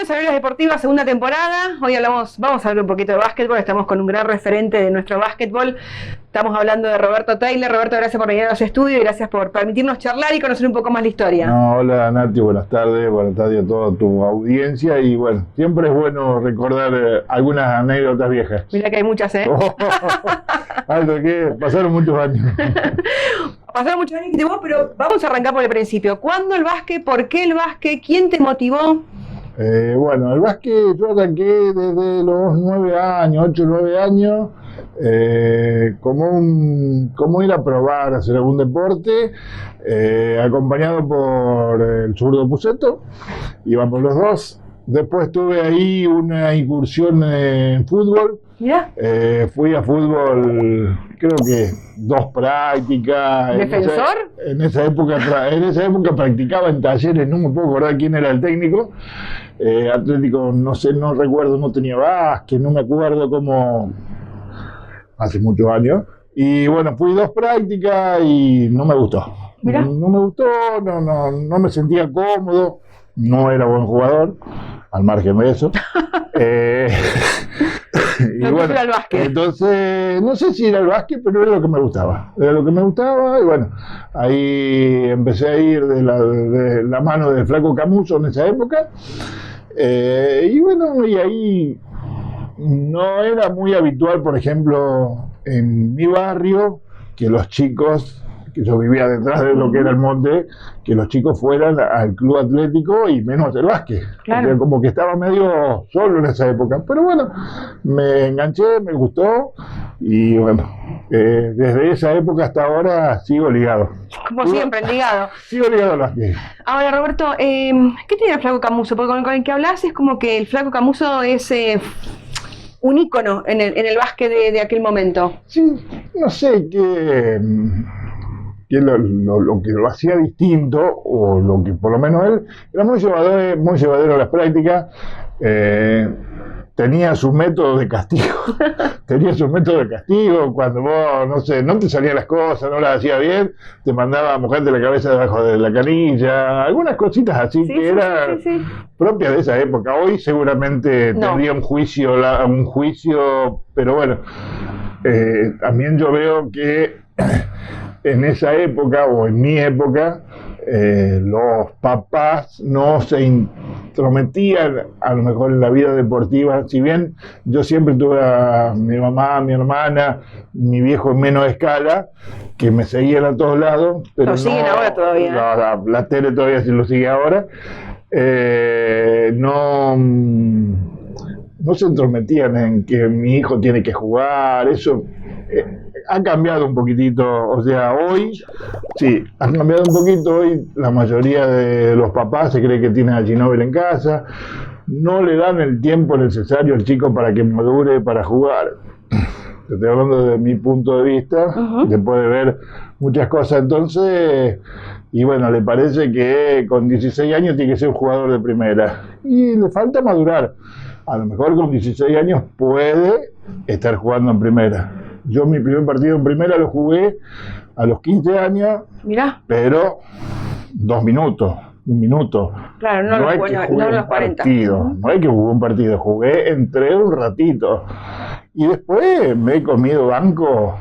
Bienvenidos a Glorias Deportivas, segunda temporada. Hoy vamos a hablar un poquito de básquetbol. Estamos con un gran referente de nuestro básquetbol. Estamos hablando de Roberto Taylor. Roberto, gracias por venir a los estudios y gracias por permitirnos charlar y conocer un poco más la historia. No, hola Nati, buenas tardes a toda tu audiencia y bueno, siempre es bueno recordar algunas anécdotas viejas. Mira que hay muchas, ¿eh? Algo que pasaron muchos años. Pasaron muchos años que te vos, pero vamos a arrancar por el principio. ¿Cuándo el básquet? ¿Por qué el básquet? ¿Quién te motivó? Bueno, el básquet yo arranqué desde los 9 años, 8 o 9 años, como ir a probar, hacer algún deporte, acompañado por el zurdo Puceto, íbamos los dos. Después tuve ahí una incursión en fútbol. ¿Ya? Fui a fútbol, creo que 2 prácticas. ¿Defensor? En esa época practicaba en Talleres, no me puedo acordar quién era el técnico. Atlético, no sé, no recuerdo, no tenía básquet, no me acuerdo cómo, hace muchos años. Y bueno, fui 2 prácticas y no me gustó. ¿Mirá? No me gustó, no me sentía cómodo, no era buen jugador, al margen de eso. Y no, bueno, era el básquet. Entonces, no sé si era el básquet, pero era lo que me gustaba. Era lo que me gustaba y bueno, ahí empecé a ir de la mano del Flaco Camuso en esa época. Y bueno, y ahí no era muy habitual, por ejemplo, en mi barrio, que los chicos, que yo vivía detrás de lo que era el monte, que los chicos fueran al club atlético y menos el básquet. Claro. Porque como que estaba medio solo en esa época. Pero bueno, me enganché, me gustó y bueno, desde esa época hasta ahora sigo ligado. Como siempre, ligado. Sigo ligado al básquet. Ahora, Roberto, ¿qué tiene el Flaco Camuso? Porque con el que hablas es como que el Flaco Camuso es un ícono en el básquet de aquel momento. Sí, no sé qué... que lo que lo hacía distinto, o lo que por lo menos él era muy llevadero a las prácticas, tenía su método de castigo, cuando vos, no sé, no te salían las cosas, no las hacías bien, te mandaba a mojarte la cabeza debajo de la canilla, algunas cositas así Sí, que eran propias de esa época. Hoy seguramente tendría un juicio, pero bueno, también yo veo que en esa época, o en mi época, los papás no se intrometían a lo mejor en la vida deportiva. Si bien yo siempre tuve a mi mamá, mi hermana, mi viejo en menos escala, que me seguían a todos lados. Pero lo siguen ahora todavía. La tele todavía sí lo sigue ahora. No se entrometían en que mi hijo tiene que jugar, eso ha cambiado un poquitito, o sea, hoy, sí, ha cambiado un poquito, hoy la mayoría de los papás se cree que tienen a Ginóbili en casa, no le dan el tiempo necesario al chico para que madure para jugar. Te estoy hablando de mi punto de vista, después de ver muchas cosas, entonces, y bueno, le parece que con 16 años tiene que ser un jugador de primera, y le falta madurar. A lo mejor con 16 años puede estar jugando en primera. Yo mi primer partido en primera lo jugué a los 15 años, Mirá. pero 2 minutos, 1 minuto. Claro, no hay que jugar los 40. No hay que jugar un partido, entré un ratito. Y después me he comido banco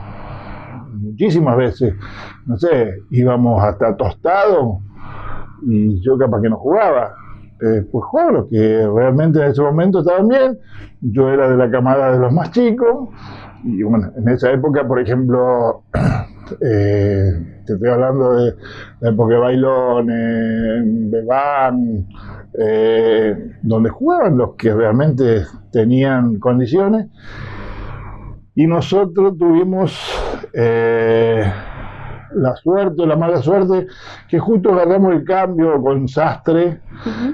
muchísimas veces. No sé, íbamos hasta Tostado y yo capaz que no jugaba. Pues jugaba los que realmente en ese momento estaban bien. Yo era de la camada de los más chicos. Y bueno, en esa época, por ejemplo, te estoy hablando de la época de Bailones, Bebán, donde jugaban los que realmente tenían condiciones. Y nosotros tuvimos la suerte o la mala suerte que justo agarramos el cambio con Sastre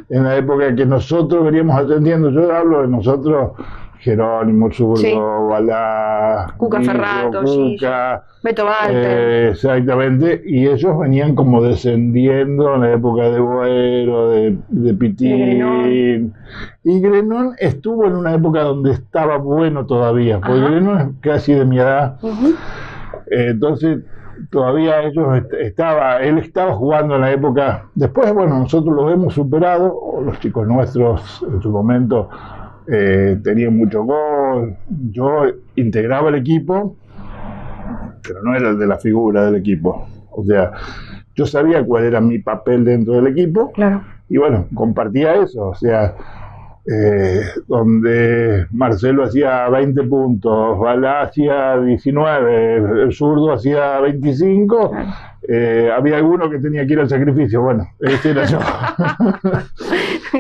en la época que nosotros veníamos atendiendo. Yo hablo de nosotros, Jerónimo, Zurdo, Balá, Cuca Ferrato, Cuca, Beto Walter. Exactamente, y ellos venían como descendiendo en la época de Boero, de Pitín. Y Grenón estuvo en una época donde estaba bueno todavía, porque Grenón es casi de mi edad. Entonces todavía él estaba jugando en la época. Después, bueno, nosotros los hemos superado, los chicos nuestros en su momento tenían mucho gol. Yo integraba el equipo, pero no era el de la figura del equipo. O sea, yo sabía cuál era mi papel dentro del equipo. Claro. Y bueno, compartía eso. O sea, donde Marcelo hacía 20 puntos, Balá hacía 19, el zurdo hacía 25, había alguno que tenía que ir al sacrificio. Bueno, ese era yo.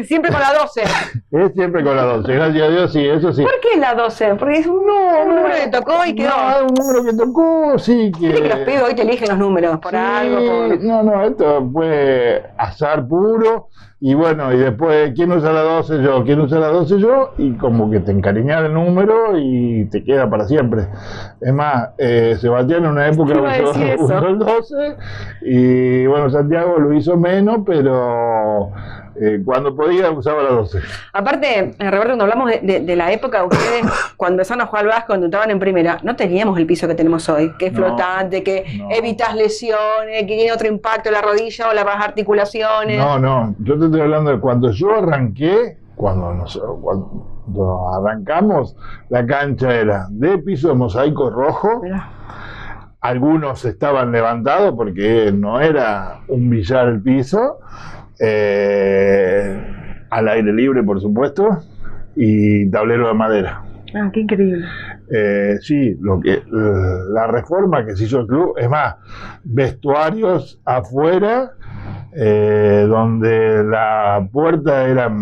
Siempre con la 12. Es siempre con la 12, gracias a Dios, sí, eso sí. ¿Por qué la 12? Porque es un número que tocó y quedó. No, un número que tocó, sí. Viste que los pibes hoy te eligen los números por sí, algo. No, esto fue azar puro. Y bueno, y después, ¿quién usa la 12? Yo, ¿quién usa la 12? Yo? Y como que te encariñas del número y te queda para siempre. Es más, Sebastián en una época usó el 12 y bueno, Santiago lo hizo menos, pero cuando podía usaba la 12. Aparte, Roberto, cuando hablamos de la época de ustedes, cuando empezaron a jugar al básquet, cuando estaban en primera, no teníamos el piso que tenemos hoy, que es flotante, que evitas lesiones, que tiene otro impacto en la rodilla o las articulaciones. No, yo te estoy hablando de cuando yo arranqué, cuando arrancamos, la cancha era de piso de mosaico rojo. Mirá. Algunos estaban levantados porque no era un billar el piso, al aire libre, por supuesto, y tablero de madera. Ah, qué increíble. Sí, la reforma que se hizo el club, es más, vestuarios afuera, donde la puerta era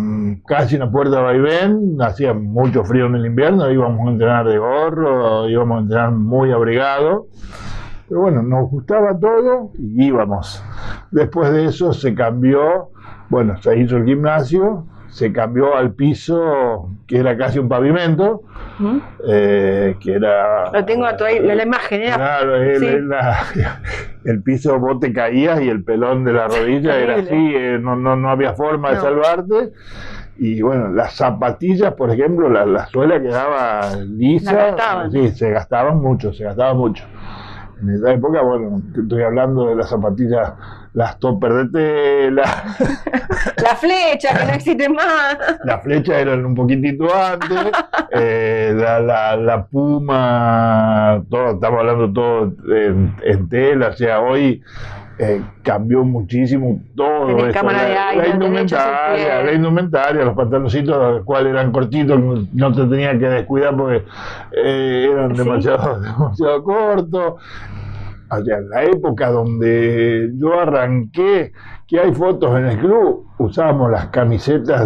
casi una puerta de vaivén, hacía mucho frío en el invierno, íbamos a entrenar de gorro, íbamos a entrenar muy abrigados. Pero bueno, nos gustaba todo y íbamos. Después de eso se cambió, bueno, se hizo el gimnasio, se cambió al piso, que era casi un pavimento, que era... Lo tengo ahí, la imagen, era... Claro, sí. El piso vos te caías y el pelón de la rodilla era así, no había forma de salvarte. Y bueno, las zapatillas, por ejemplo, la suela quedaba lisa, sí, se gastaban mucho. En esa época, bueno, estoy hablando de las zapatillas, las topper de tela. La flecha, que no existe más. Las flechas eran un poquitito antes. La Puma, todo, estamos hablando todo en tela. O sea, hoy cambió muchísimo todo. Tenés cámara de aire, la indumentaria, los pantaloncitos, los cuales eran cortitos, no te tenías que descuidar porque eran demasiado cortos. O sea, en la época donde yo arranqué, que hay fotos en el club, usábamos las camisetas,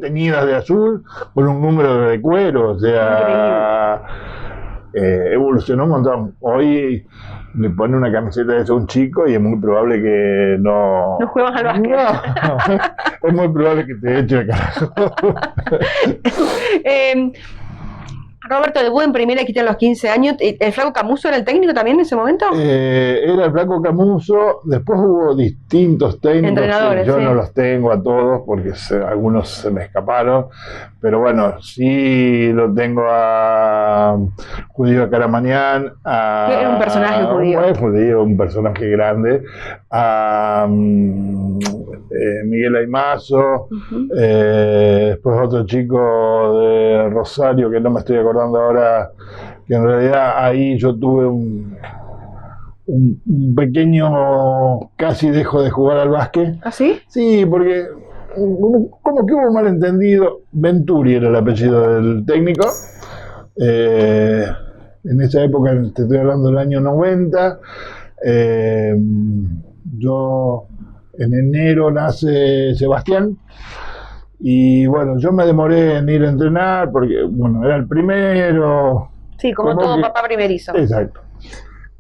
teñidas de azul con un número de cuero. O sea, evolucionó un montón. Hoy le pone una camiseta de eso a un chico y es muy probable que no juegas al básquet. No, es muy probable que te eche el carajo. Roberto debutó en primera equipo a los 15 años. ¿El Flaco Camuso era el técnico también en ese momento? Era el Flaco Camuso. Después hubo distintos técnicos. Entrenadores, yo no los tengo a todos porque algunos se me escaparon. Pero bueno, sí lo tengo a Judío Caramanian. Era un personaje judío. Un personaje grande. A Miguel Aymazo. Después otro chico de Rosario que no me estoy acordando ahora, que en realidad ahí yo tuve un pequeño, casi dejo de jugar al básquet. ¿Ah, sí? Sí, porque como que hubo un malentendido. Venturi era el apellido del técnico. En esa época, te estoy hablando del año 90, yo en enero nace Sebastián. Y bueno, yo me demoré en ir a entrenar porque, bueno, era el primero. Sí, como todo papá primerizo. Exacto.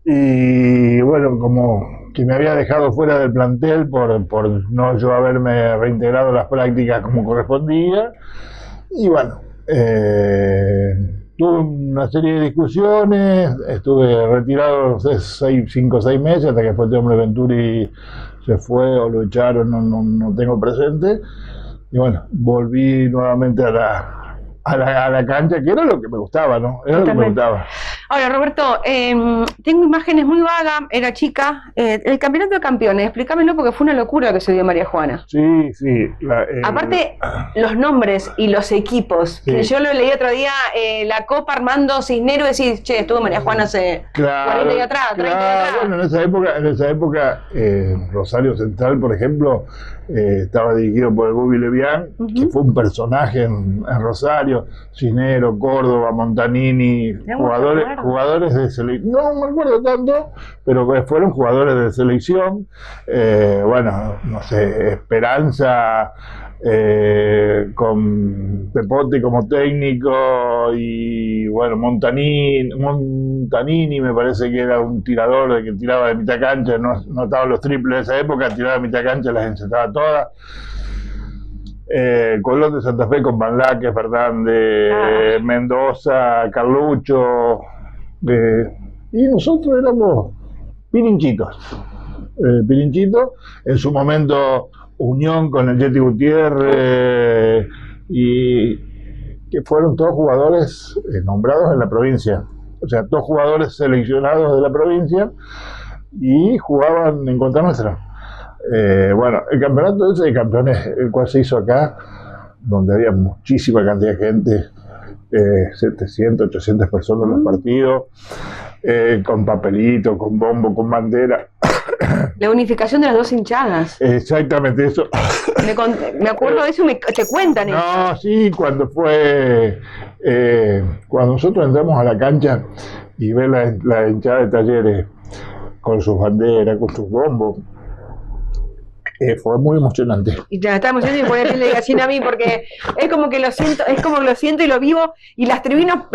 Y bueno, como que me había dejado fuera del plantel por no yo haberme reintegrado a las prácticas como correspondía. Y bueno, tuve una serie de discusiones, estuve retirado 5 o 6 meses hasta que después este hombre Venturi se fue o lo echaron, no tengo presente. Y bueno, volví nuevamente a la cancha, que era lo que me gustaba, ¿no? Era Totalmente. Lo que me gustaba. Ahora, Roberto, tengo imágenes muy vagas, era chica. El campeonato de campeones, explícamelo porque fue una locura lo que se dio María Juana. Sí, sí. Aparte, los nombres y los equipos, Sí. que yo lo leí otro día, la Copa Armando Cisneros, y decís, che, estuvo María Juana hace 40 años atrás, 30 años atrás. Bueno, en esa época Rosario Central, por ejemplo, estaba dirigido por el Bubi Levián, que fue un personaje en Rosario, Cisneros, Córdoba, Montanini, jugadores de selección, no me acuerdo tanto, pero fueron jugadores de selección, bueno, no sé, Esperanza, con Pepote como técnico y bueno, Montanini me parece que era un tirador de que tiraba de mitad cancha, no estaban los triples de esa época, tiraba de mitad cancha, las encestaba todas. Colón de Santa Fe con Banlaque, Fernández, Mendoza, Carlucho, y nosotros éramos pirinchitos. Pirinchito, en su momento Unión con el Yeti Gutiérrez, y que fueron todos jugadores nombrados en la provincia, o sea, todos jugadores seleccionados de la provincia y jugaban en contra nuestra. Bueno, el campeonato ese de campeones, el cual se hizo acá, donde había muchísima cantidad de gente, 700, 800 personas en los partidos, con papelito, con bombo, con bandera. La unificación de las dos hinchadas. Exactamente eso. Me acuerdo de eso, te cuentan eso. No, sí, cuando nosotros entramos a la cancha y ver la hinchada de Talleres con sus banderas, con sus bombos, fue muy emocionante. Y ya estamos yendo y poner piel de gallina a mí, porque es como que lo siento y lo vivo, y las tribunas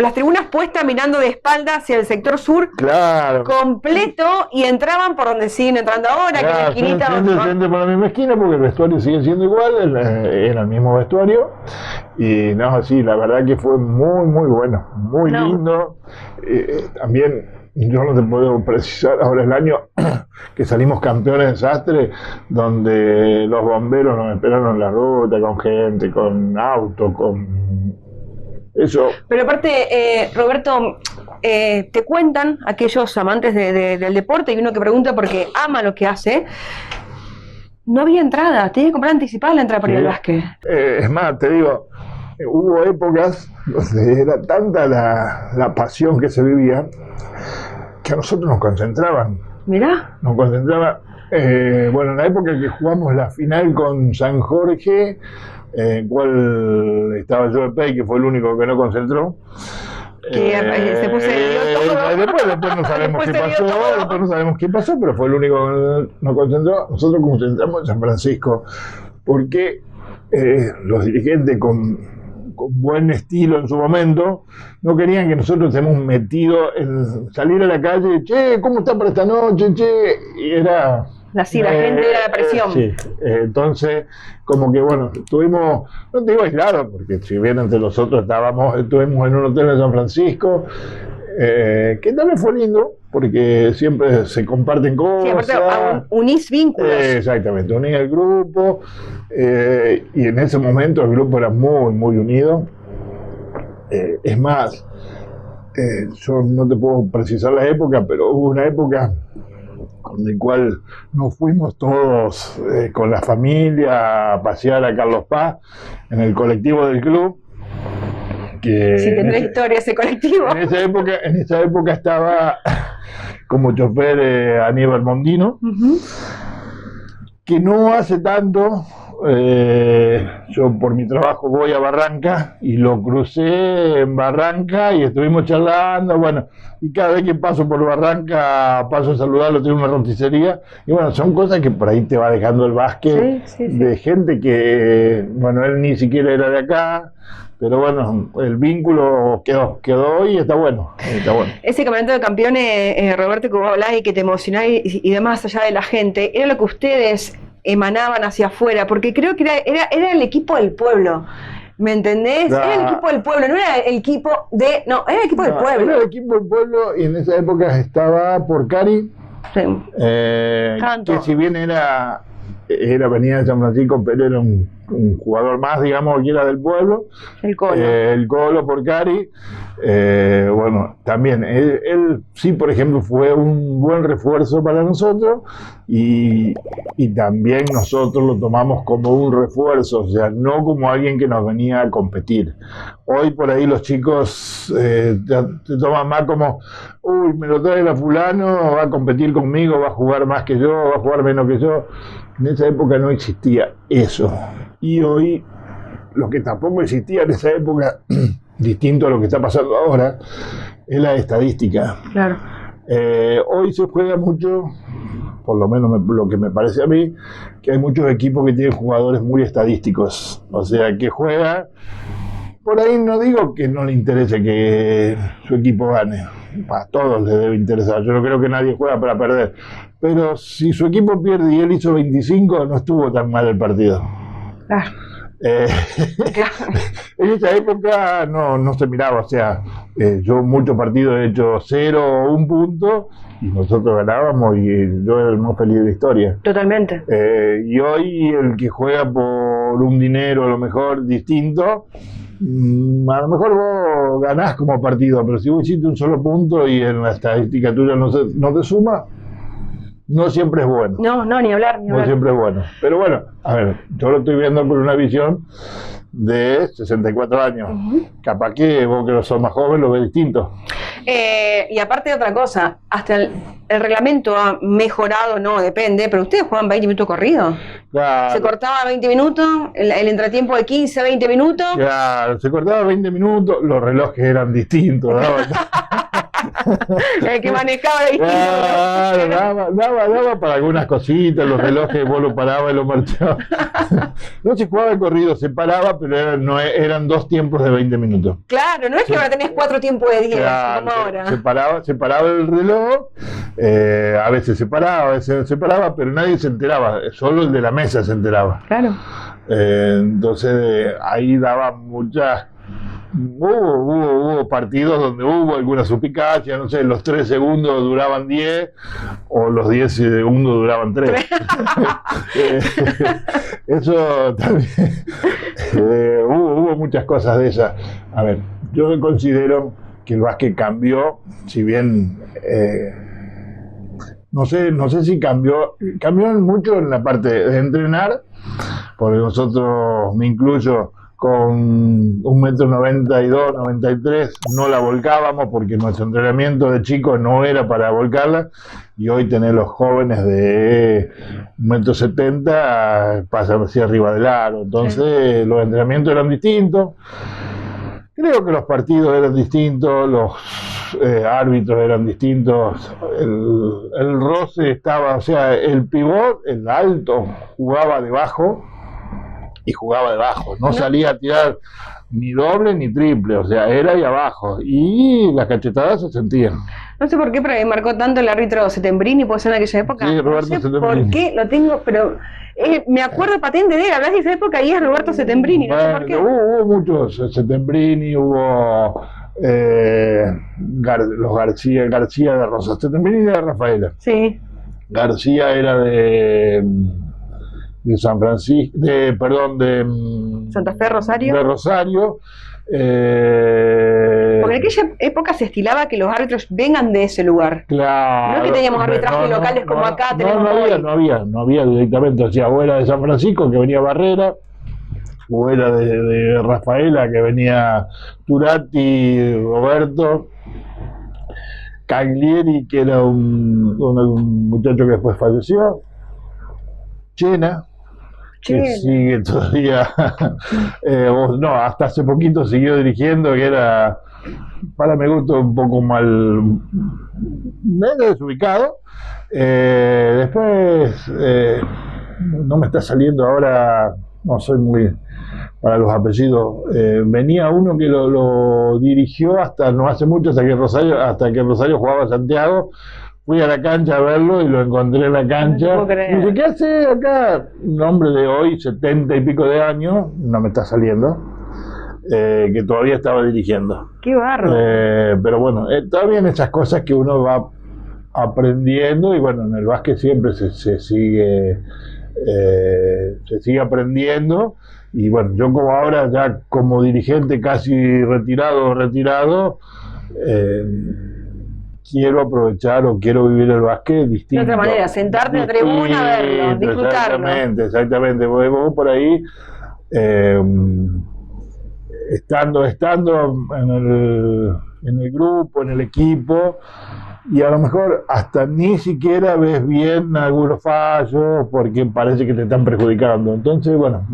puestas mirando de espalda hacia el sector sur, claro, completo, y entraban por donde siguen entrando ahora, claro, que la esquinita. Siempre por la misma esquina, porque el vestuario sigue siendo igual, era el mismo vestuario, y no, sí, la verdad que fue muy, muy bueno, muy lindo. También, yo no te puedo precisar, ahora el año que salimos campeones de desastre, donde los bomberos nos esperaron en la ruta, con gente, con auto, con eso. Pero aparte, Roberto, te cuentan aquellos amantes del deporte, y uno que pregunta porque ama lo que hace, no había entrada, tenía que comprar anticipada la entrada para ir al básquet. Es más, te digo, hubo épocas donde era tanta la pasión que se vivía, que a nosotros nos concentraban. Mirá. Nos concentraba. Bueno, en la época que jugamos la final con San Jorge, en cual estaba Joe Pay, que fue el único que no concentró. Que se puso después no sabemos qué pasó, después no sabemos qué pasó, pero fue el único que no concentró. Nosotros concentramos en San Francisco, porque los dirigentes con buen estilo en su momento, no querían que nosotros estemos metidos en salir a la calle, che, ¿cómo está para esta noche? Che, y era... Así, la gente era la presión. Sí, entonces, como que bueno, estuvimos, no te digo aislados, porque si bien entre nosotros estuvimos en un hotel en San Francisco, que también fue lindo, porque siempre se comparten cosas. Sí, aparte unís vínculos. Exactamente, unís el grupo, y en ese momento el grupo era muy, muy unido. Es más, yo no te puedo precisar la época, pero hubo una época en la cual nos fuimos todos con la familia a pasear a Carlos Paz en el colectivo del club. Que sí, tendrá historia ese colectivo. En esa época estaba como chofer Aníbal Mondino, que no hace tanto, yo por mi trabajo voy a Barranca y lo crucé en Barranca y estuvimos charlando, bueno, y cada vez que paso por Barranca paso a saludarlo, tiene una roticería, y bueno, son cosas que por ahí te va dejando el básquet, de gente que, bueno, él ni siquiera era de acá, pero bueno, el vínculo quedó y está bueno, Ese campeonato de campeones, Roberto, que vos hablás y que te emocionás y demás allá de la gente, era lo que ustedes emanaban hacia afuera, porque creo que era el equipo del pueblo, ¿me entendés? Era el equipo del pueblo, no era el equipo de... No, era el equipo del pueblo. Era el equipo del pueblo, y en esa época estaba Porcari, que si bien era Avenida de San Francisco, pero era un un jugador más, digamos, que era del pueblo. El Colo Porcari. Bueno, también él sí, por ejemplo, fue un buen refuerzo para nosotros y también nosotros lo tomamos como un refuerzo, o sea, no como alguien que nos venía a competir. Hoy por ahí los chicos te toman más como, uy, me lo trae la fulano, va a competir conmigo, va a jugar más que yo, va a jugar menos que yo. En esa época no existía eso. Y hoy, lo que tampoco existía en esa época, distinto a lo que está pasando ahora, es la estadística. Claro. Hoy se juega mucho, por lo menos lo que me parece a mí, que hay muchos equipos que tienen jugadores muy estadísticos. O sea, que juega, por ahí no digo que no le interese que su equipo gane. A todos les debe interesar. Yo no creo que nadie juega para perder. Pero si su equipo pierde y él hizo 25, no estuvo tan mal el partido. Claro. En esa época no se miraba, o sea, yo muchos partidos he hecho 0 o 1 punto y nosotros ganábamos y yo era el más feliz de la historia. Totalmente. Y hoy el que juega por un dinero a lo mejor distinto, a lo mejor vos ganás como partido, pero si vos hiciste un solo punto y en la estadística tuya no te suma, no siempre es bueno. No, ni hablar. No siempre es bueno. Pero bueno, a ver, yo lo estoy viendo por una visión de 64 años. Capaz que vos que sos más joven lo ves distinto. Y aparte de otra cosa, hasta el reglamento ha mejorado, no, depende, pero ustedes juegan 20 minutos corridos. Claro. Se cortaba 20 minutos, el entretiempo de 15, 20 minutos. Claro, se cortaba 20 minutos, los relojes eran distintos, ¿no? El que manejaba era distinto. Claro, daba para algunas cositas, los relojes vos lo parabas y lo marchabas. No se jugaba el corrido, se paraba, pero eran 2 tiempos de 20 minutos. Claro, no es que ahora tenés 4 tiempos de 10, claro, como ahora. Se paraba el reloj, a veces se paraba, a veces no se paraba, pero nadie se enteraba, solo el de la mesa se enteraba. Claro. Entonces ahí daba muchas. Hubo partidos donde hubo alguna suspicacia, no sé, los 3 segundos duraban 10 o los 10 segundos duraban 3. Eso también. Hubo muchas cosas de esas. A ver, yo considero que el básquet cambió, si bien no sé si cambió mucho en la parte de entrenar, porque nosotros, me incluyo, con 1,92 m, 93, no la volcábamos porque nuestro entrenamiento de chicos no era para volcarla, y hoy tener los jóvenes de 1,70 m pasan hacia arriba del aro, entonces los entrenamientos eran distintos. Creo que los partidos eran distintos, los árbitros eran distintos, el roce estaba, o sea, el pivot, el alto, jugaba debajo, no salía a tirar ni doble ni triple, o sea, era ahí abajo, y las cachetadas se sentían. No sé por qué, pero me marcó tanto el árbitro Settembrini, puede ser en aquella época. Sí, Roberto Settembrini. ¿Por qué lo tengo? Pero me acuerdo patente de él, hablas de esa época y es Roberto Settembrini, no sé por qué. Hubo muchos, Settembrini, hubo los García de Rosas. Settembrini era de Rafaela. Sí. García era de San Francisco, de Santa Fe, Rosario. De Rosario. Porque en aquella época se estilaba que los árbitros vengan de ese lugar. Claro. No es que teníamos arbitrajes locales como acá tenemos no había directamente, o sea, o era de San Francisco que venía Barrera, o era de Rafaela que venía Turati, Roberto, Caglieri, que era un muchacho que después falleció, Chena, que sigue todavía, hasta hace poquito siguió dirigiendo, que era, para mi gusto, un poco medio desubicado. Después, no me está saliendo ahora, no soy muy para los apellidos. Venía uno que lo dirigió hasta no hace mucho, hasta que Rosario jugaba a Santiago. Fui a la cancha a verlo y lo encontré en la cancha. Y dije, ¿qué hace acá? Un hombre de hoy, 70 y pico de años, no me está saliendo, que todavía estaba dirigiendo. ¡Qué barro! Pero bueno, todavía en esas cosas que uno va aprendiendo, y bueno, en el básquet siempre se sigue aprendiendo, Y bueno, yo como ahora, ya como dirigente casi retirado, quiero aprovechar o quiero vivir el básquet distinto. De otra manera, sentarte en la tribuna, verlo, disfrutarlo. Exactamente. Vos por ahí, estando en el grupo, en el equipo, y a lo mejor hasta ni siquiera ves bien algunos fallos porque parece que te están perjudicando. Entonces, bueno,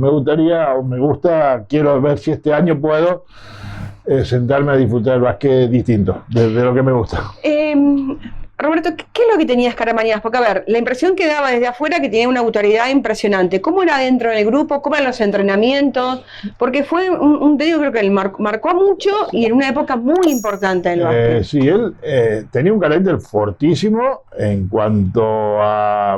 quiero ver si este año puedo sentarme a disfrutar el básquet distinto, de lo que me gusta. Roberto, ¿qué es lo que tenías Caramañas? Porque, a ver, la impresión que daba desde afuera que tenía una autoridad impresionante. ¿Cómo era dentro del grupo? ¿Cómo eran los entrenamientos? Porque fue te digo, creo que él marcó mucho y en una época muy importante del básquet. Sí, él tenía un carácter fortísimo en cuanto a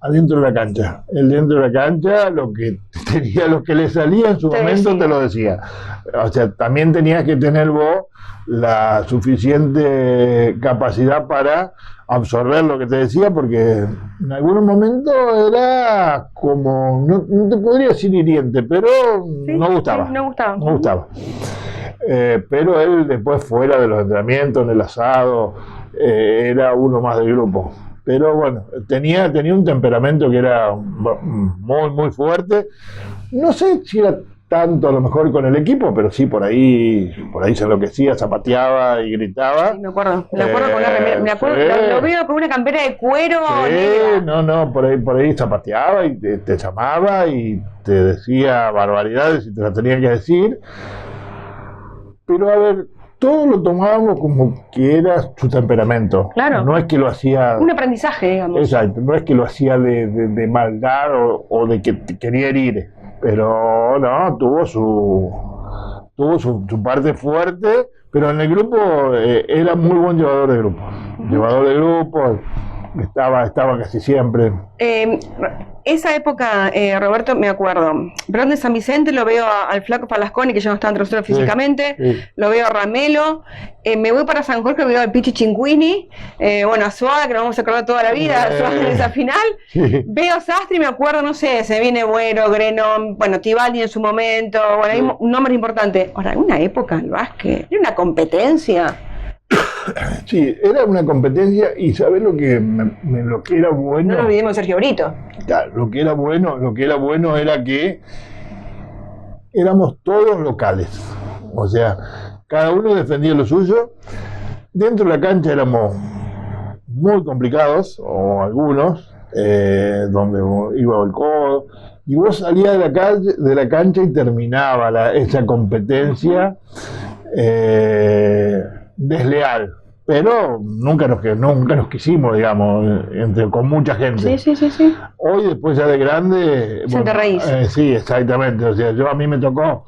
adentro de la cancha. Él dentro de la cancha, lo que le salía en su momento te lo decía. O sea, también tenías que tener vos la suficiente capacidad para absorber lo que te decía, porque en algunos momentos era como, no te podría decir hiriente, pero no gustaba. Sí, no gustaba. Pero él después, fuera de los entrenamientos, en el asado, era uno más del grupo. Pero bueno, tenía un temperamento que era muy, muy fuerte. No sé si era tanto a lo mejor con el equipo, pero sí por ahí se enloquecía, zapateaba y gritaba. Sí, me acuerdo con la remera, lo veo con una campera de cuero negra. No, por ahí zapateaba y te llamaba y te decía barbaridades y te las tenía que decir. Pero a ver, todos lo tomábamos como que era su temperamento. Claro. No es que lo hacía... Un aprendizaje, digamos. Exacto, no es que lo hacía de maldad o de que te quería herir. Pero no, tuvo su parte fuerte, pero en el grupo era muy buen llevador de grupo. Llevador de grupo, estaba casi siempre. Esa época, Roberto, me acuerdo. Perdón, de San Vicente lo veo al Flaco Falasconi, que ya no está entre nosotros físicamente. Sí. Lo veo a Ramelo. Me voy para San Jorge, veo al Pichi Cinquini. A Suárez, que nos vamos a acordar toda la vida, Suárez en esa final. Sí. Veo a Sastre y me acuerdo, no sé, se viene Bueno, Grenon, Tibaldi en su momento. Bueno, hay un nombre importante. Ahora, en una época el básquet, era una competencia. Sí, era una competencia y ¿sabés lo que era bueno? No nos olvidemos de Sergio Brito. Claro, lo que era bueno era que éramos todos locales. O sea, cada uno defendía lo suyo. Dentro de la cancha éramos muy complicados, o algunos, donde iba el codo. Y vos salías de la cancha y terminaba esa competencia desleal, pero nunca nos quisimos, digamos, con mucha gente. Sí. Hoy, después ya de grande... Santa Raíz. Sí, exactamente. O sea, a mí me tocó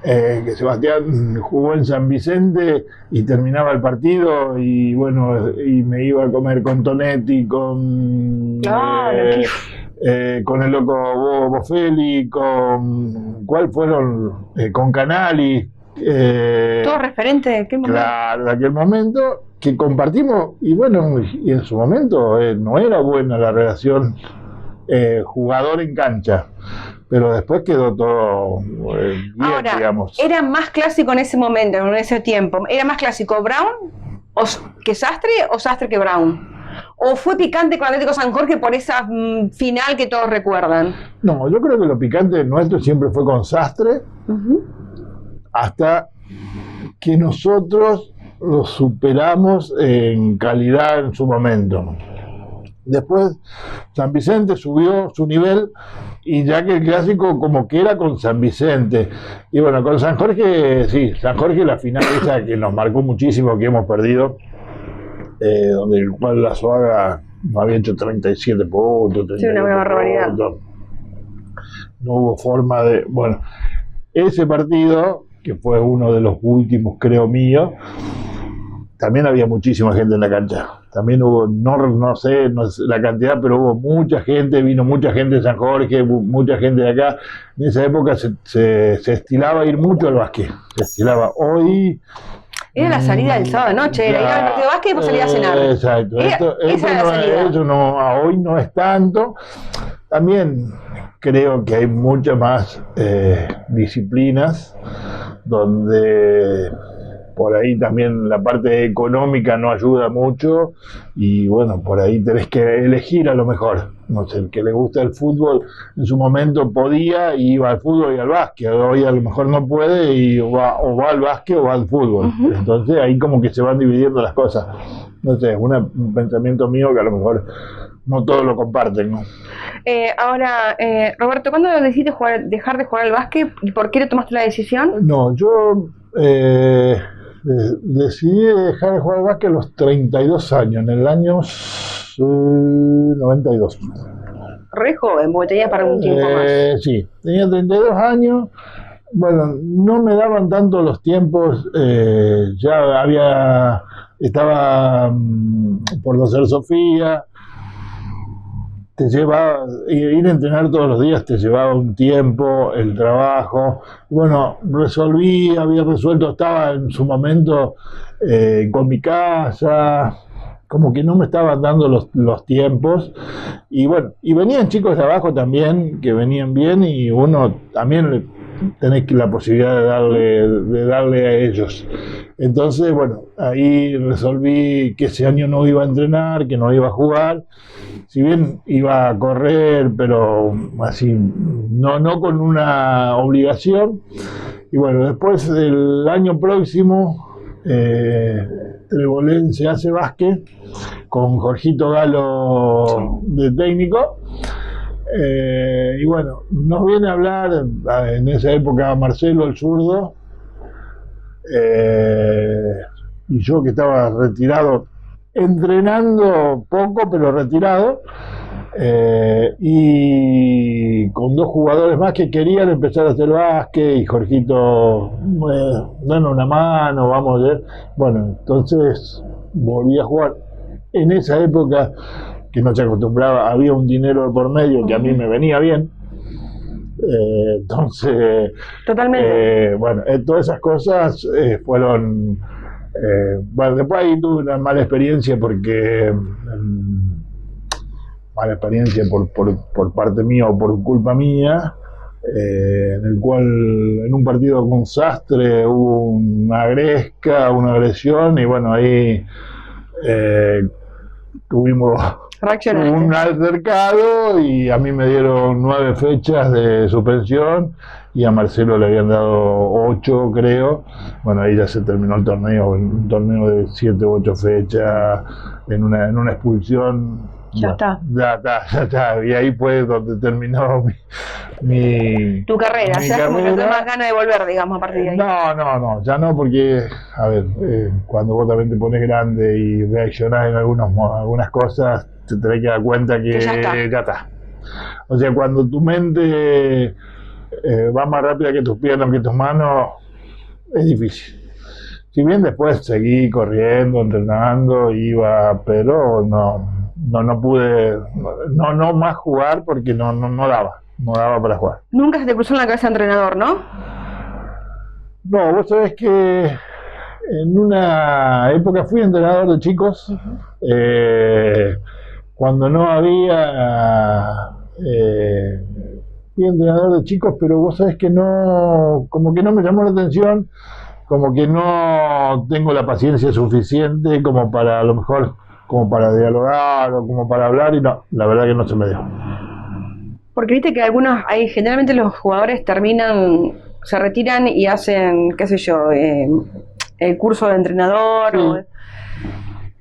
que Sebastián jugó en San Vicente y terminaba el partido y y me iba a comer con Tonetti, con el loco Bofelli, ¿cuál fueron? Con Canali. Todo referente de aquel momento. Claro, de aquel momento que compartimos, y en su momento no era buena la relación jugador en cancha, pero después quedó todo bien. Ahora, digamos. ¿era más clásico en ese momento, en ese tiempo? ¿Era más clásico Brown que Sastre o Sastre que Brown? ¿O fue picante con Atlético San Jorge por esa final que todos recuerdan? No, yo creo que lo picante nuestro siempre fue con Sastre. Hasta que nosotros lo superamos en calidad en su momento. Después San Vicente subió su nivel y ya que el clásico como que era con San Vicente. Y con San Jorge, sí, San Jorge la final esa que nos marcó muchísimo, que hemos perdido, donde el cual la Soaga no había hecho 37 puntos. Sí, una barbaridad. No hubo forma de... ese partido, que fue uno de los últimos, creo, mío, también había muchísima gente en la cancha. También hubo, no sé la cantidad, pero hubo mucha gente, vino mucha gente de San Jorge, mucha gente de acá. En esa época se estilaba ir mucho al básquet. Se estilaba. Hoy... Era la salida del sábado de noche, era ir al partido de básquet y después salir a cenar. Exacto. Eso hoy no es tanto. también creo que hay muchas más disciplinas donde por ahí también la parte económica no ayuda mucho y bueno, por ahí tenés que elegir a lo mejor. No sé, el que le gusta el fútbol en su momento podía y iba al fútbol y al básquet, hoy a lo mejor no puede y o va al básquet o va al fútbol. Ujú. Entonces ahí como que se van dividiendo las cosas. No sé, es un pensamiento mío que a lo mejor no todos lo comparten, ¿no? Ahora, Roberto, ¿cuándo decidiste dejar de jugar al básquet y por qué le tomaste la decisión? No, yo decidí dejar de jugar al básquet a los 32 años, en el año 92. Re joven, porque tenía para un tiempo más. Sí, tenía 32 años. Bueno, no me daban tanto los tiempos, estaba por nacer Sofía, te llevaba, ir a entrenar todos los días te llevaba un tiempo, el trabajo. Bueno, había resuelto, estaba en su momento con mi casa, como que no me estaban dando los tiempos. Y bueno, y venían chicos de abajo también, que venían bien, y uno también tenés la posibilidad de darle a ellos. Entonces, bueno, ahí resolví que ese año no iba a entrenar, que no iba a jugar. Si bien iba a correr, pero así, no con una obligación. Y bueno, después el año próximo, Trebolense hace básquet con Jorgito Galo de técnico. Y bueno, nos viene a hablar en esa época Marcelo el zurdo, y yo que estaba retirado, entrenando poco pero retirado, y con dos jugadores más que querían empezar a hacer básquet y Jorgito, danos una mano, vamos a ver. Bueno, entonces volví a jugar. En esa época que no se acostumbraba, había un dinero de por medio que a mí me venía bien. Entonces, Totalmente. bueno, todas esas cosas fueron. Bueno, después ahí tuve una mala experiencia porque. Mala experiencia por parte mía o por culpa mía, en el cual en un partido con Sastre hubo una agresión y bueno, ahí tuvimos un altercado y a mí me dieron 9 fechas de suspensión y a Marcelo le habían dado 8, creo. Bueno, ahí ya se terminó el torneo, un torneo de 7 u 8 fechas en una expulsión. Ya está. Ya está. Y ahí fue donde terminó tu carrera. Mi Ya como que carrera. no tenés más ganas de volver, digamos, a partir de ahí. No, ya no, porque, a ver, cuando vos también te pones grande y reaccionás en algunas cosas, te tenés que dar cuenta que ya está. O sea, cuando tu mente va más rápida que tus piernas, que tus manos, es difícil. Si bien después seguí corriendo, entrenando, iba, pero no pude, no más jugar porque no daba para jugar. Nunca se te cruzó en la cabeza entrenador, ¿no? No, vos sabés que en una época fui entrenador de chicos, cuando no había, fui entrenador de chicos, pero vos sabés que no, como que no me llamó la atención, como que no tengo la paciencia suficiente como para, a lo mejor, como para dialogar o como para hablar, y no, la verdad que no se me dio. Porque viste que generalmente los jugadores se retiran y hacen, qué sé yo, el curso de entrenador. Sí.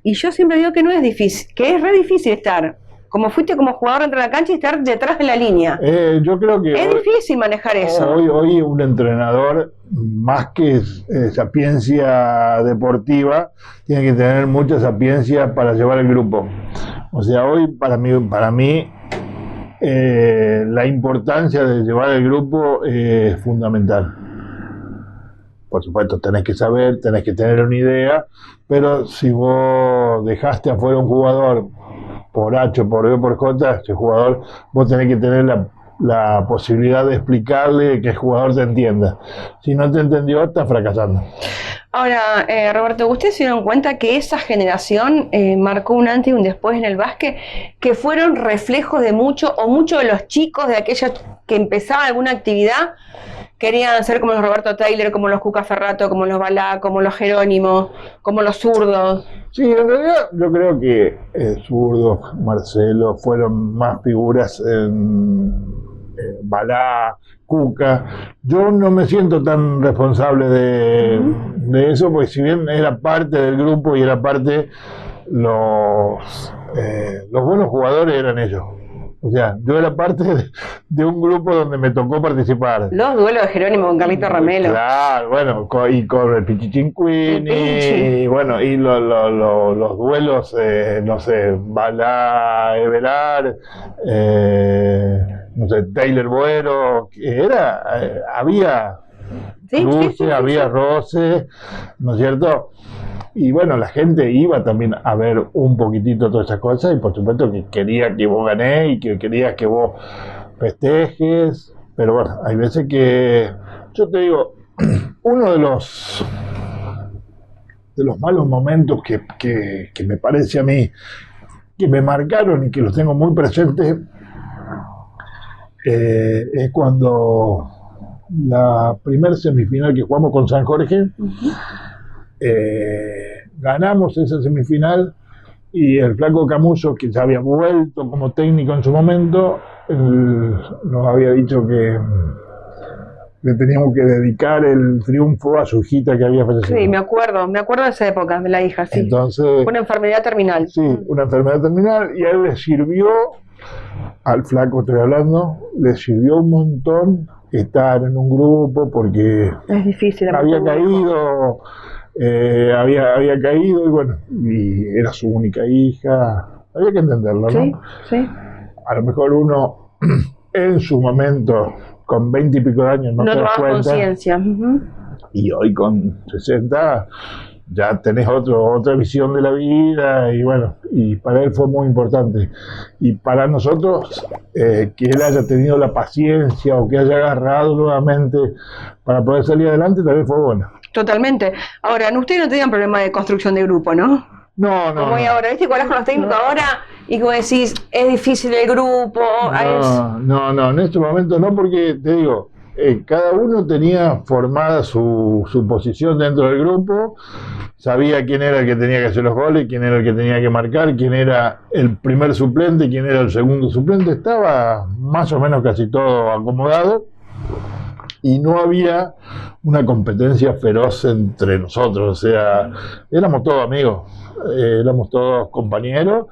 Y yo siempre digo que no es difícil, que es re difícil estar, como fuiste como jugador dentro de la cancha y estar detrás de la línea. Yo creo que es difícil manejar eso. Hoy un entrenador, más que sapiencia deportiva, tiene que tener mucha sapiencia para llevar el grupo. O sea, hoy para mí la importancia de llevar el grupo es fundamental. Por supuesto, tenés que saber, tenés que tener una idea, pero si vos dejaste afuera un jugador por H, por B, por J, ese jugador, vos tenés que tener la posibilidad de explicarle que el jugador te entienda. Si no te entendió, estás fracasando. Ahora, Roberto, ¿ustedes se dieron cuenta que esa generación marcó un antes y un después en el básquet? Que fueron reflejos de muchos de los chicos de aquellos que empezaban alguna actividad, querían ser como los Roberto Taylor, como los Cuca Ferrato, como los Balá, como los Jerónimo, como los zurdos. Sí, en realidad yo creo que Zurdo, Marcelo fueron más figuras en Balá, Cuca. Yo no me siento tan responsable de eso, porque si bien era parte del grupo y era parte, los buenos jugadores eran ellos. O sea, yo era parte de un grupo donde me tocó participar. Los duelos de Jerónimo con Carlito Ramelo. Claro, bueno, y con el Pichichinquini, y bueno, y los duelos, no sé, Balá, Everard, no sé, Taylor Buero, había cruce, había roce, ¿no es cierto? Y bueno, la gente iba también a ver un poquitito todas esas cosas, y por supuesto que quería que vos ganés y que quería que vos festejes, pero bueno, hay veces que, yo te digo, uno de los malos momentos que me parece a mí, que me marcaron y que los tengo muy presentes, es cuando la primer semifinal que jugamos con San Jorge, ganamos esa semifinal y el flaco Camuso, que ya había vuelto como técnico en su momento, nos había dicho que le teníamos que dedicar el triunfo a su hijita que había fallecido. Sí, me acuerdo de esa época, de la hija, sí. Entonces, una enfermedad terminal. Sí, una enfermedad terminal, y a él le sirvió, al flaco estoy hablando, le sirvió un montón estar en un grupo, porque es difícil, había caído, y bueno, y era su única hija, había que entenderlo, ¿no? Sí, sí. A lo mejor uno en su momento, con 20 y pico de años, no te das cuenta, conciencia. Y hoy con 60 ya tenés otra visión de la vida, y bueno, y para él fue muy importante. Y para nosotros, que él haya tenido la paciencia o que haya agarrado nuevamente para poder salir adelante, también fue bueno. Totalmente. Ahora, ustedes no tenían problema de construcción de grupo, ¿no? No. Como hay ahora, ¿viste? Cuando con los técnicos ahora, y como decís, es difícil el grupo. No, en este momento no, porque te digo, cada uno tenía formada su posición dentro del grupo, sabía quién era el que tenía que hacer los goles, quién era el que tenía que marcar, quién era el primer suplente, quién era el segundo suplente, estaba más o menos casi todo acomodado, y no había una competencia feroz entre nosotros, o sea, éramos todos amigos, éramos todos compañeros,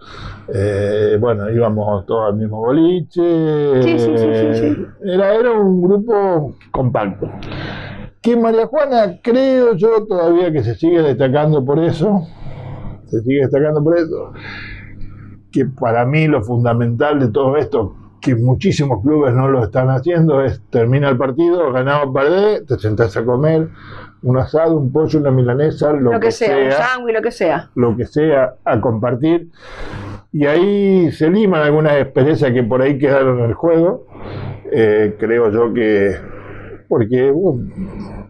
bueno, íbamos todos al mismo boliche, sí. Era un grupo compacto. Que María Juana, creo yo todavía que se sigue destacando por eso, que para mí lo fundamental de todo esto, que muchísimos clubes no lo están haciendo, es: termina el partido, ganamos, perdés, te sentás a comer un asado, un pollo, una milanesa, lo que sea, un sándwich, lo que sea, a compartir, y ahí se liman algunas experiencias que por ahí quedaron en el juego, creo yo que, porque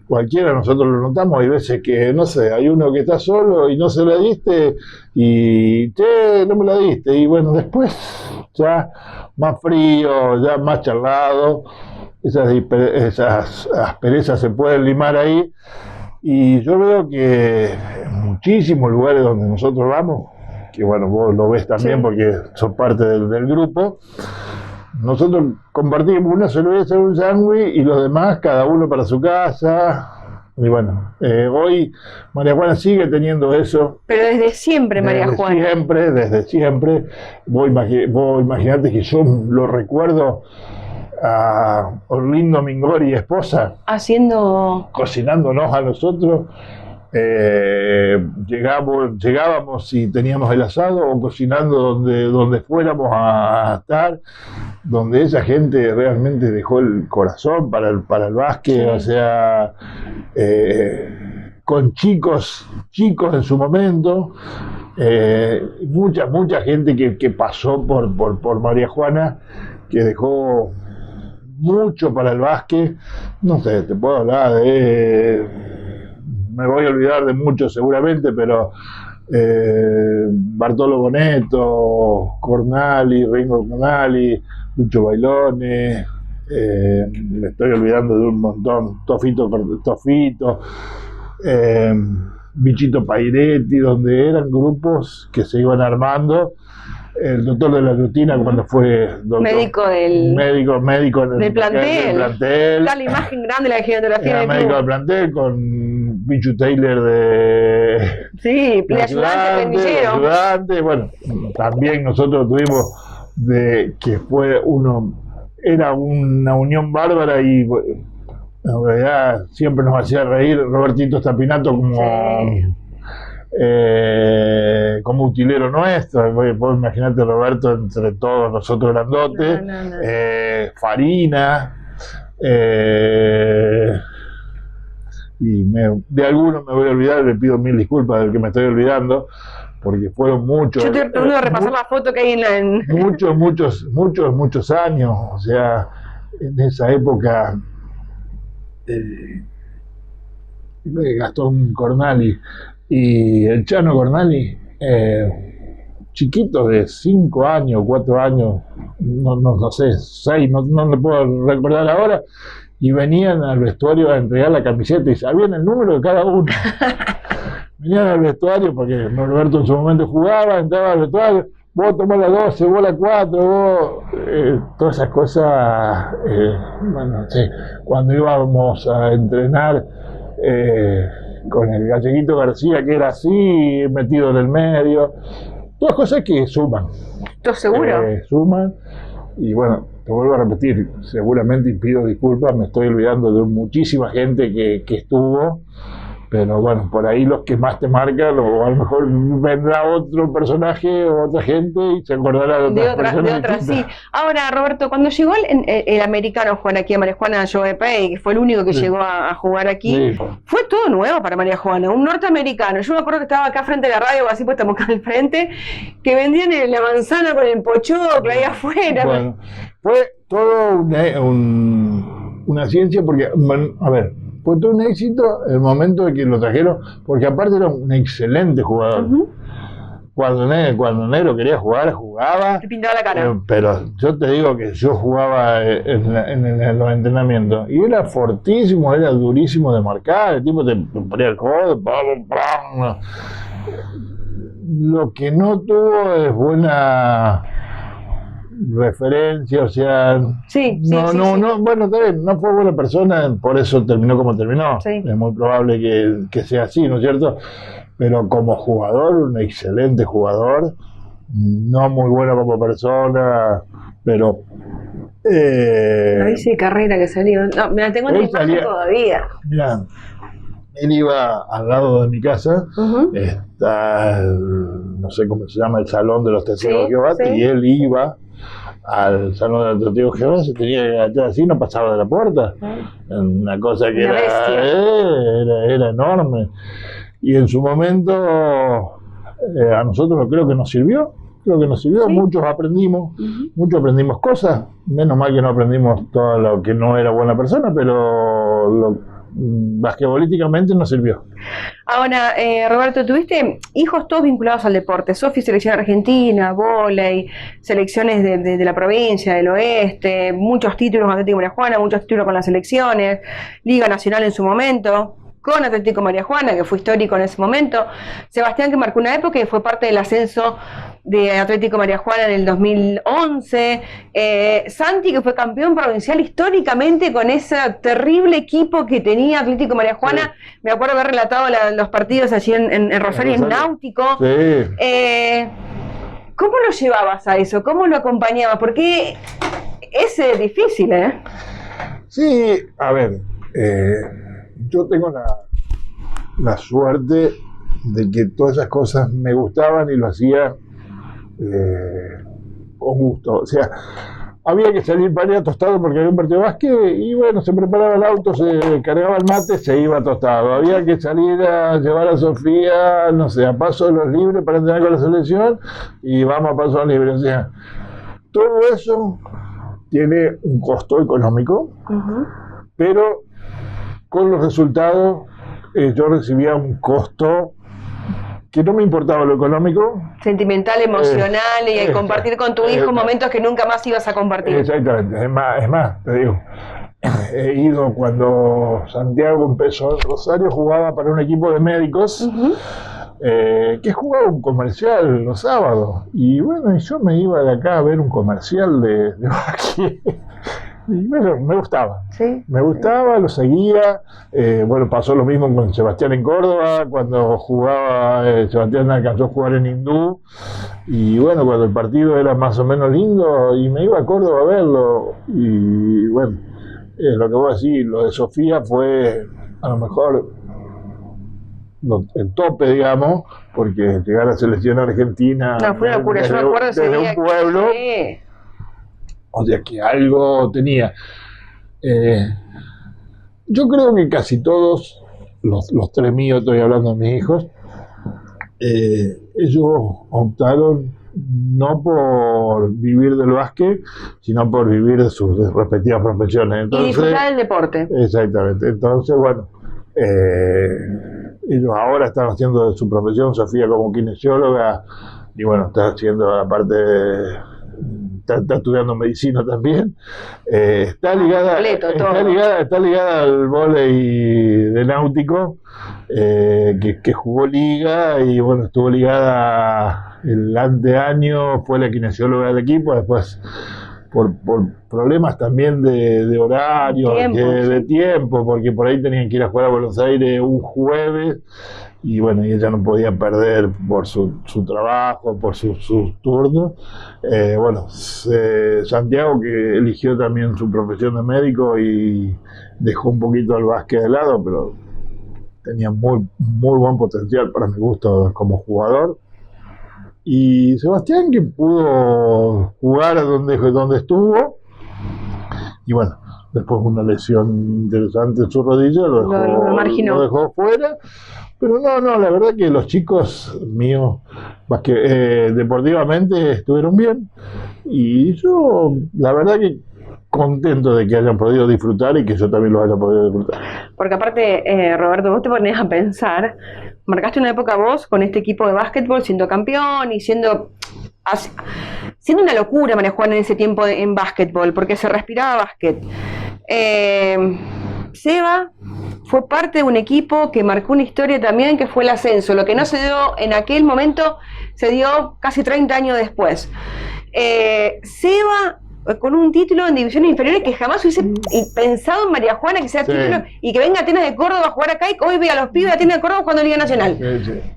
cualquiera de nosotros lo notamos, hay veces que, no sé, hay uno que está solo y no se la diste, y no me la diste, y bueno, después ya más frío, ya más charlado, esas asperezas se pueden limar ahí, y yo veo que en muchísimos lugares donde nosotros vamos, que bueno, vos lo ves también, sí, porque sos parte del grupo, nosotros compartimos una cerveza, un sándwich, y los demás cada uno para su casa. Y bueno, hoy María Juana sigue teniendo eso. Pero desde siempre, María Juana. Desde siempre. Vos imaginate que yo lo recuerdo a Orlindo Mingori, esposa, cocinándonos a nosotros. Llegábamos y teníamos el asado, o cocinando donde fuéramos a estar, donde esa gente realmente dejó el corazón para el básquet, sí. O sea, con chicos en su momento, mucha gente que pasó por María Juana, que dejó mucho para el básquet. No sé, te puedo hablar de... Me voy a olvidar de muchos seguramente, pero Bartolo Boneto, Cornali, Ringo Cornali, Lucho Bailone, me estoy olvidando de un montón, Tofito, Bichito Pairetti, donde eran grupos que se iban armando. El doctor de la rutina cuando fue doctor, médico del plantel. Está la imagen grande, la gigantografía del médico del plantel con Bichu Taylor de ayudante. Bueno, también nosotros tuvimos que fue era una unión bárbara y en realidad siempre nos hacía reír Robertito Stapinato como utilero nuestro. Vos imaginate Roberto entre todos nosotros grandotes, Farina, y de algunos me voy a olvidar, le pido mil disculpas del que me estoy olvidando, porque fueron muchos. Yo estoy tratando de repasar la foto que hay en muchos años, o sea, en esa época Gastón Cornali y el Chano Cornali, chiquitos de 5 años, 4 años, no sé, 6, no le puedo recordar ahora, y venían al vestuario a entregar la camiseta y sabían el número de cada uno. Venían al vestuario porque Norberto en su momento jugaba, entraba al vestuario, vos tomás la 12, vos la 4, vos... todas esas cosas, bueno, sí, cuando íbamos a entrenar con el Galleguito García, que era así, metido en el medio, todas cosas que suman. ¿Estás seguro? Suman, y bueno, te vuelvo a repetir, seguramente, y pido disculpas, me estoy olvidando de muchísima gente que estuvo, pero bueno, por ahí los que más te marcan, o a lo mejor vendrá otro personaje o otra gente y se acordará de otras personas. De otras, sí. Ahora, Roberto, cuando llegó el americano Juan aquí a María Juana Joe Pay, que fue el único que llegó a jugar aquí, fue todo nuevo para María Juana, un norteamericano. Yo me acuerdo que estaba acá frente a la radio, así pues estamos acá al frente, que vendían la manzana con el pochoclo ahí afuera. Bueno, fue todo una ciencia porque, a ver, fue todo un éxito el momento de que lo trajeron, porque aparte era un excelente jugador. Cuando Negro quería jugar, jugaba. Te pintaba la cara. Pero yo te digo que yo jugaba en los entrenamientos y era fortísimo, era durísimo de marcar. El tipo te ponía el codo, lo que no tuvo es buena referencia, o sea, bueno, está bien, no fue buena persona, por eso terminó como terminó. Es muy probable que sea así, ¿no es cierto? Pero como jugador, un excelente jugador, no muy bueno como persona, pero ahí sí, carrera que salió. No, me la tengo en la imagen todavía. Mira, él iba al lado de mi casa, está, no sé cómo se llama, el Salón de los Testigos de Jehová, y él iba al Salón de los Testigos de Jehová, se tenía que agachar así, no pasaba de la puerta. Una cosa que era enorme. Y en su momento a nosotros creo que nos sirvió, muchos aprendimos cosas, menos mal que no aprendimos todo lo que no era buena persona, pero basquetbolísticamente nos sirvió. Ahora, Roberto, tuviste hijos todos vinculados al deporte. Sofi, selección argentina, vóley, selecciones de la provincia, del oeste, muchos títulos con Atlético María Juana, muchos títulos con las selecciones, Liga Nacional en su momento, con Atlético María Juana, que fue histórico en ese momento. Sebastián, que marcó una época y fue parte del ascenso de Atlético María Juana en el 2011. Santi, que fue campeón provincial históricamente con ese terrible equipo que tenía Atlético María Juana. Me acuerdo haber relatado los partidos allí en Rosario, en Náutico. ¿Cómo lo llevabas a eso? ¿Cómo lo acompañabas? Porque es difícil, ¿eh? Sí, a ver, yo tengo la suerte de que todas esas cosas me gustaban y lo hacía con gusto. O sea, había que salir para ir a Tostado porque había un partido de básquet y bueno, se preparaba el auto, se cargaba el mate, se iba a Tostado. Había que salir a llevar a Sofía, no sé, a Paso de los Libres para entrenar con la selección y vamos a Paso de los Libres. O sea, todo eso tiene un costo económico, pero con los resultados yo recibía un costo que no me importaba lo económico. Sentimental, emocional, y el compartir con tu hijo momentos que nunca más ibas a compartir. Exactamente, es más, te digo, he ido cuando Santiago empezó en Rosario, jugaba para un equipo de médicos que jugaba un comercial los sábados, y bueno, yo me iba de acá a ver un comercial de básquet. Y bueno, me gustaba, lo seguía. Bueno, pasó lo mismo con Sebastián en Córdoba, cuando jugaba, Sebastián alcanzó a jugar en Hindú, y bueno, cuando el partido era más o menos lindo, y me iba a Córdoba a verlo, y bueno, lo que voy a decir, lo de Sofía fue a lo mejor el tope, digamos, porque llegar a selección argentina fue una locura, yo me acuerdo desde un pueblo. O sea que algo tenía. Yo creo que casi todos, los tres míos, estoy hablando de mis hijos, ellos optaron no por vivir del básquet, sino por vivir de sus respectivas profesiones. Entonces, y disfrutar del deporte. Exactamente. Entonces, bueno, ellos ahora están haciendo su profesión, Sofía como kinesióloga, y bueno, está haciendo la parte está estudiando medicina también, está ligada al vóley de náutico, que jugó liga, y bueno, estuvo ligada el anteaño, fue la kinesióloga del equipo, después por problemas también de horario, de tiempo, porque por ahí tenían que ir a jugar a Buenos Aires un jueves, y bueno, y ella no podía perder por su trabajo, por sus turnos. Bueno, Santiago, que eligió también su profesión de médico y dejó un poquito el básquet de lado, pero tenía muy buen potencial para mi gusto como jugador. Y Sebastián, que pudo jugar donde estuvo, y bueno, después una lesión interesante en su rodilla, lo dejó fuera. Pero no, la verdad que los chicos míos, más que deportivamente, estuvieron bien, y yo, la verdad que contento de que hayan podido disfrutar y que yo también los haya podido disfrutar. Porque aparte, Roberto, vos te pones a pensar, marcaste una época vos con este equipo de básquetbol siendo campeón y siendo una locura María Juana en ese tiempo en básquetbol, porque se respiraba básquet. Seba fue parte de un equipo que marcó una historia también, que fue el ascenso. Lo que no se dio en aquel momento se dio casi 30 años después. Seba con un título en divisiones inferiores que jamás hubiese pensado en María Juana que sea título, y que venga a Atenas de Córdoba a jugar acá, y hoy ve a los pibes de Atenas de Córdoba jugando en Liga Nacional.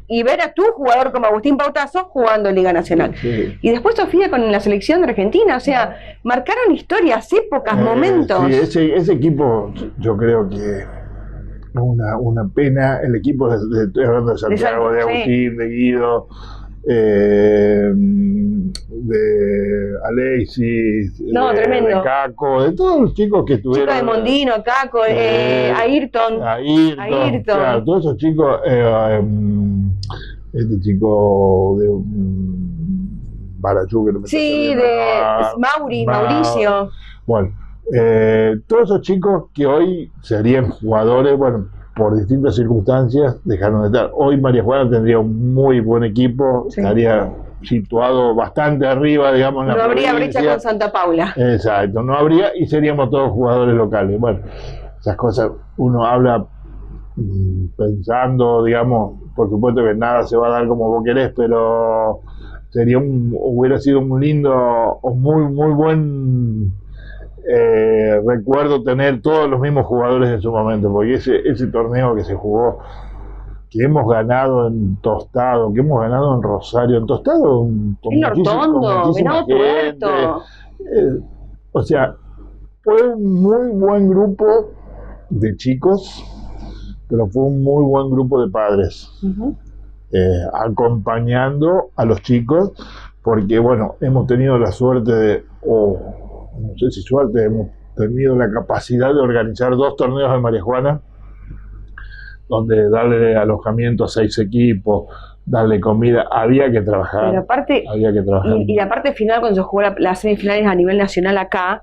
Y ver a tu jugador como Agustín Pautazo jugando en Liga Nacional. Y después Sofía con la selección de Argentina, o sea, marcaron historias, épocas, momentos. Sí, ese equipo, yo creo que una pena, el equipo estoy hablando de Santiago, de Agustín, de Guido, de Alexis, de Caco, de todos los chicos que estuvieron. Chicos de Mondino, Caco, Ayrton. Claro, todos esos chicos, este chico de Barachú, que no me Mauricio. Bueno, todos esos chicos que hoy serían jugadores, bueno, por distintas circunstancias dejaron de estar. Hoy María Juana tendría un muy buen equipo, estaría situado bastante arriba, digamos, en la provincia. No habría brecha con Santa Paula. Exacto, no habría, y seríamos todos jugadores locales. Bueno, esas cosas uno habla pensando, digamos, por supuesto que nada se va a dar como vos querés, pero hubiera sido un lindo o muy buen recuerdo tener todos los mismos jugadores en su momento, porque ese torneo que se jugó, que hemos ganado en Tostado, que hemos ganado en Rosario, en Tostado con muchísima gente, o sea, fue un muy buen grupo de chicos, pero fue un muy buen grupo de padres acompañando a los chicos, porque bueno, hemos tenido la suerte de, no sé si suerte, hemos tenido la capacidad de organizar 2 torneos de María Juana, donde darle alojamiento a 6 equipos, darle comida, había que trabajar. Pero aparte, había que trabajar. y la parte final, cuando se jugó las semifinales a nivel nacional acá,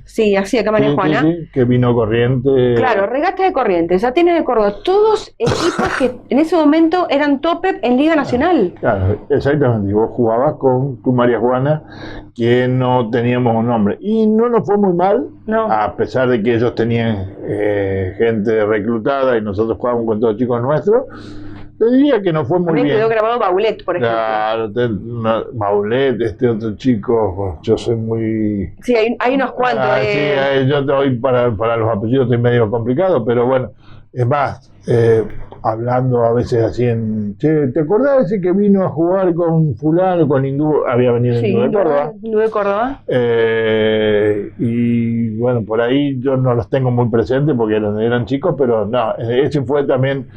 Sí, así acá María Juana. Sí, que vino Corrientes. Claro, Regata de Corrientes, Atenas de Córdoba, todos equipos que en ese momento eran top en Liga Nacional. Claro, exactamente. Y vos jugabas con tu María Juana, que no teníamos un nombre. Y no nos fue muy mal, a pesar de que ellos tenían gente reclutada y nosotros jugábamos con todos chicos nuestros. Te diría que no fue muy bien. Quedó grabado Baulet, por ejemplo. Claro, Baulet, este otro chico, yo soy muy... Sí, hay unos cuantos. Sí, yo hoy para los apellidos estoy medio complicado, pero bueno, es más, hablando a veces así che, ¿te acordás de ese que vino a jugar con fulano, con Hindú? Había venido Hindú de Córdoba. Hindú de Córdoba. Y bueno, por ahí yo no los tengo muy presentes porque eran chicos, pero no, ese fue también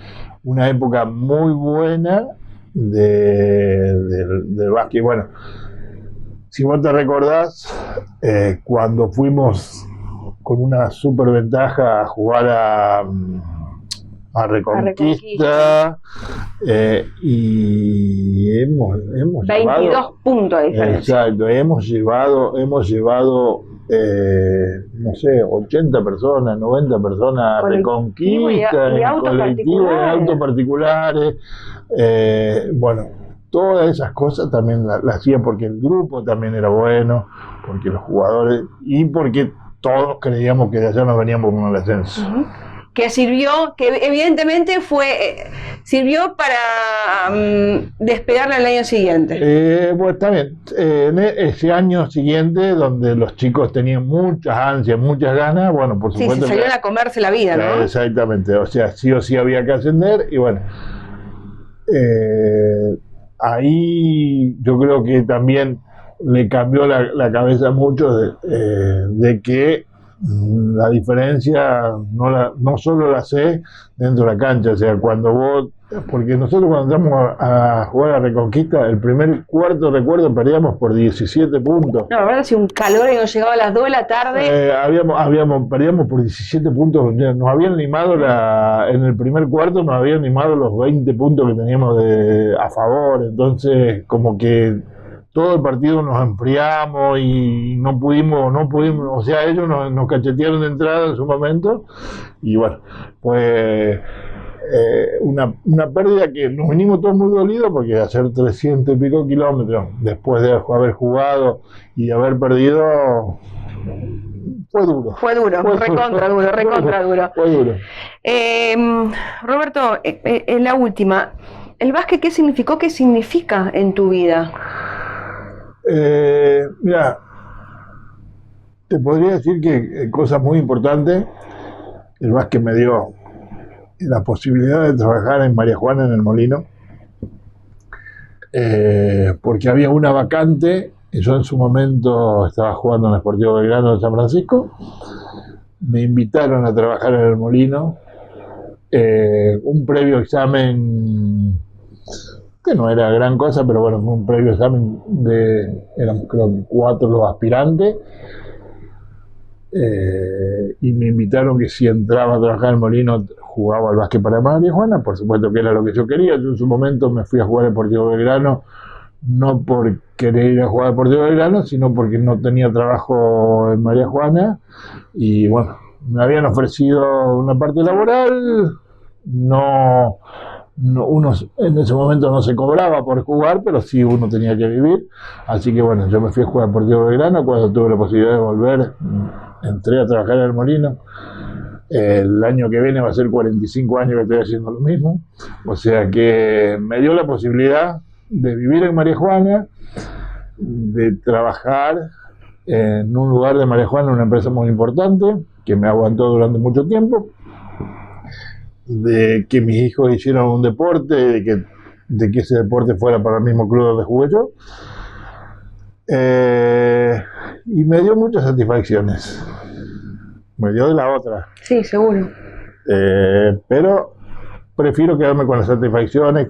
una época muy buena del básquet. Bueno, si vos te recordás, cuando fuimos con una super ventaja a jugar a Reconquista, y hemos 22 llevado, puntos de diferencia. Exacto, hemos llevado no sé, 80 personas, 90 personas a Reconquista, en colectivos, en autos particulares. Bueno, todas esas cosas también las hacía porque el grupo también era bueno, porque los jugadores, y porque todos creíamos que de allá nos veníamos con el ascenso. Que sirvió, que evidentemente sirvió para despegarle al año siguiente. Bueno, está bien. En ese año siguiente, donde los chicos tenían muchas ansias, muchas ganas, bueno, por supuesto. Sí, se salieron a comerse la vida, ¿no? Exactamente. O sea, sí o sí había que ascender, y bueno. Ahí yo creo que también le cambió la cabeza a muchos de que la diferencia no solo la sé dentro de la cancha, o sea, cuando vos, porque nosotros cuando entramos a jugar a Reconquista, el primer cuarto, recuerdo, perdíamos por 17 puntos. No, la verdad, hacía un calor y nos llegaba a las 2 de la tarde. Perdíamos por 17 puntos, nos habían limado en el primer cuarto, nos habían limado los 20 puntos que teníamos a favor, entonces como que todo el partido nos enfriamos y no pudimos, o sea, ellos nos cachetearon de entrada en su momento, y bueno, pues una pérdida que nos vinimos todos muy dolidos, porque hacer 300 y pico kilómetros después de haber jugado y haber perdido fue duro. Recontra duro. Fue duro. Roberto, la última, ¿el básquet qué significa en tu vida? Mira, te podría decir que cosas muy importantes. El básquet me dio la posibilidad de trabajar en María Juana, en el Molino, porque había una vacante, y yo en su momento estaba jugando en el Sportivo Belgrano de San Francisco. Me invitaron a trabajar en el Molino, un previo examen que no era gran cosa, pero bueno, fue un previo examen éramos creo que 4 los aspirantes, y me invitaron que si entraba a trabajar en el Molino jugaba al básquet para María Juana, por supuesto que era lo que yo quería. Yo en su momento me fui a jugar al Deportivo Belgrano, no por querer ir a jugar al Deportivo Belgrano, sino porque no tenía trabajo en María Juana, y bueno, me habían ofrecido una parte laboral, uno en ese momento no se cobraba por jugar, pero sí uno tenía que vivir, así que bueno, yo me fui a jugar al Deportivo Belgrano. Cuando tuve la posibilidad de volver, entré a trabajar en el Molino. El año que viene va a ser 45 años que estoy haciendo lo mismo, o sea que me dio la posibilidad de vivir en María Juana, de trabajar en un lugar de María Juana, una empresa muy importante que me aguantó durante mucho tiempo, de que mis hijos hicieran un deporte, de que ese deporte fuera para el mismo club donde jugué yo, y me dio muchas satisfacciones. Me dio de la otra. Sí, seguro. Pero prefiero quedarme con las satisfacciones,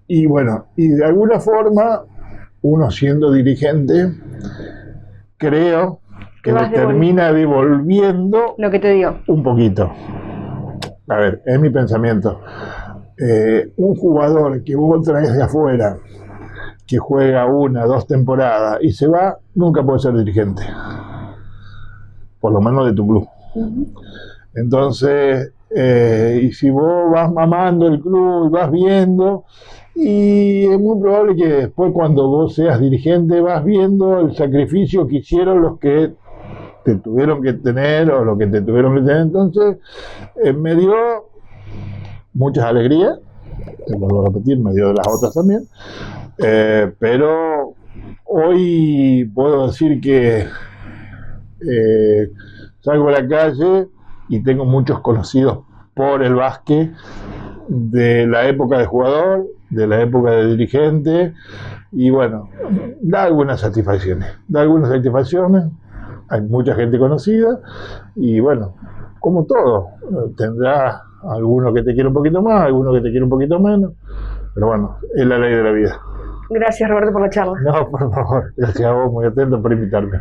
y bueno, y de alguna forma, uno siendo dirigente, creo que le termina devolviendo lo que te dio un poquito. a ver, es mi pensamiento. Un jugador que vos traes de afuera, que juega 1, 2 temporadas y se va, nunca puede ser dirigente. Por lo menos de tu club. Entonces, y si vos vas mamando el club y vas viendo, y es muy probable que después cuando vos seas dirigente vas viendo el sacrificio que hicieron los que te tuvieron que tener o lo que te tuvieron que tener. Entonces, me dio muchas alegrías, te vuelvo a repetir, me dio de las otras también, pero hoy puedo decir que salgo a la calle y tengo muchos conocidos por el básquet de la época de jugador, de la época de dirigente, y bueno, da algunas satisfacciones, hay mucha gente conocida, y bueno, como todo, tendrá alguno que te quiere un poquito más, alguno que te quiere un poquito menos, pero bueno, es la ley de la vida. Gracias, Roberto, por la charla. No, por favor, gracias a vos, muy atento por invitarme.